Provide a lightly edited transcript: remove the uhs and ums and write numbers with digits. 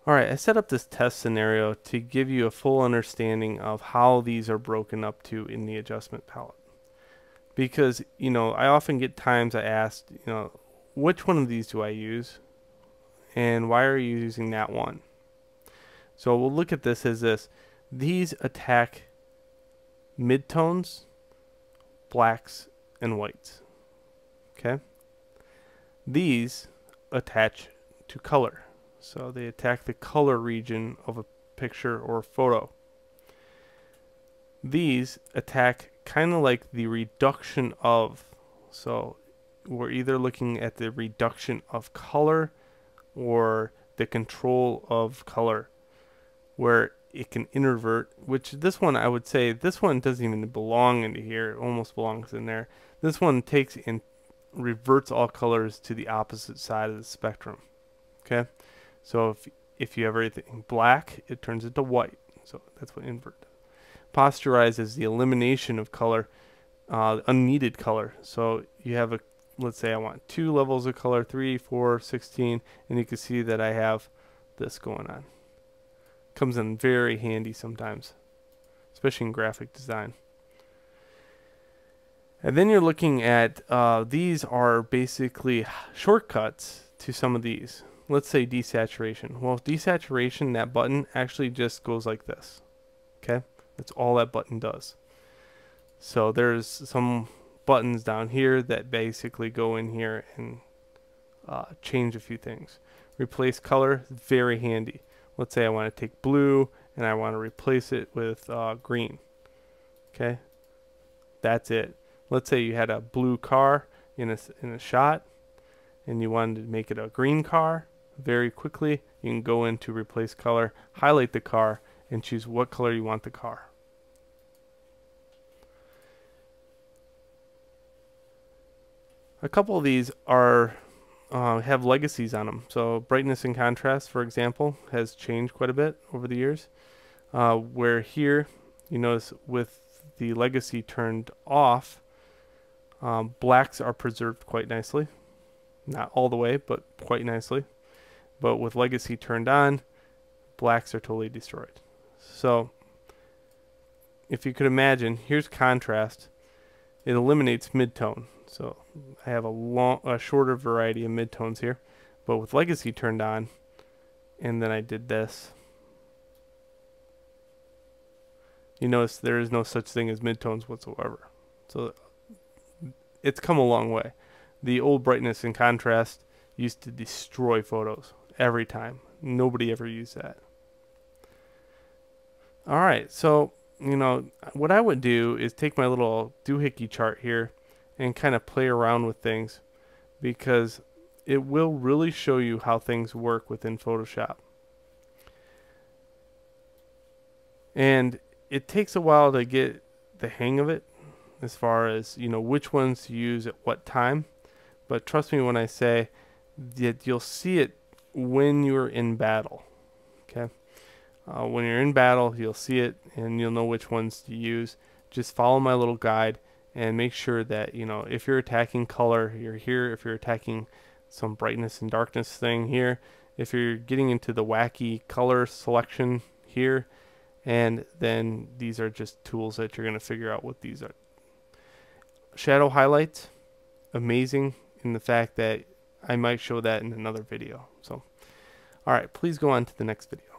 Alright, I set up this test scenario to give you a full understanding of how these are broken up to in the adjustment palette. Because, I often get times I asked, which one of these do I use? And why are you using that one? So we'll look at this as this. These attack midtones, blacks, and whites. Okay? These attach to color. So they attack the color region of a picture or photo. These attack kind of like the reduction of. So we're either looking at the reduction of color or the control of color, where it can invert, which this one I would say, this one doesn't even belong into here. It almost belongs in there. This one takes and reverts all colors to the opposite side of the spectrum. Okay? So if you have everything black, it turns into white. So that's what invert does. Posterize is the elimination of color, unneeded color. So you have let's say I want 2 levels of color, 3, 4, 16, and you can see that I have this going on. Comes in very handy sometimes, especially in graphic design. And then you're looking at, these are basically shortcuts to some of these. Let's say desaturation. Well, desaturation, that button actually just goes like this. Okay? That's all that button does. So there's some buttons down here that basically go in here and change a few things. Replace color, very handy. Let's say I want to take blue and I want to replace it with green. Okay? That's it. Let's say you had a blue car in a shot and you wanted to make it a green car. Very quickly, you can go into replace color, highlight the car, and choose what color you want the car. A couple of these are have legacies on them. So brightness and contrast, for example, has changed quite a bit over the years. Where here, you notice with the legacy turned off, blacks are preserved quite nicely. Not all the way, but quite nicely. But with legacy turned on, blacks are totally destroyed. So if you could imagine, here's contrast. It eliminates midtone. So I have a shorter variety of midtones here. But with legacy turned on, and then I did this, you notice there is no such thing as midtones whatsoever. So it's come a long way. The old brightness and contrast used to destroy photos every time. Nobody ever used that. Alright, so what I would do is take my little doohickey chart here and kind of play around with things, because it will really show you how things work within Photoshop. And it takes a while to get the hang of it as far as which ones to use at what time, but trust me when I say that you'll see it when you're in battle. Okay, when you're in battle, you'll see it and you'll know which ones to use. Just follow my little guide and make sure that if you're attacking color, you're here. If you're attacking some brightness and darkness thing here, if you're getting into the wacky color selection here, and then these are just tools that you're going to figure out what these are. Shadow highlights, amazing in the fact that I might show that in another video. So, all right, please go on to the next video.